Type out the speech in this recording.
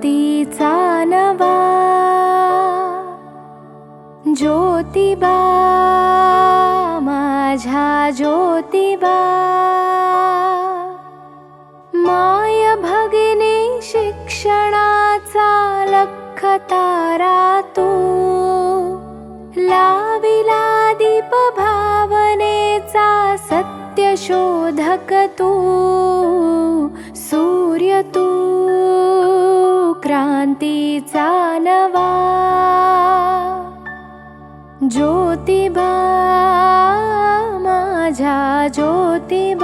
क्रांतीचा नवा ज्योतिबा माझ्या ज्योतिबा माय भगिनी शिक्षणाचा लख तारा तू लाविला दीप भावनेचा सत्य शोधक तू सूर्य तू क्रांतीचा नवा ज्योतिबा माझ्या ज्योतिबा।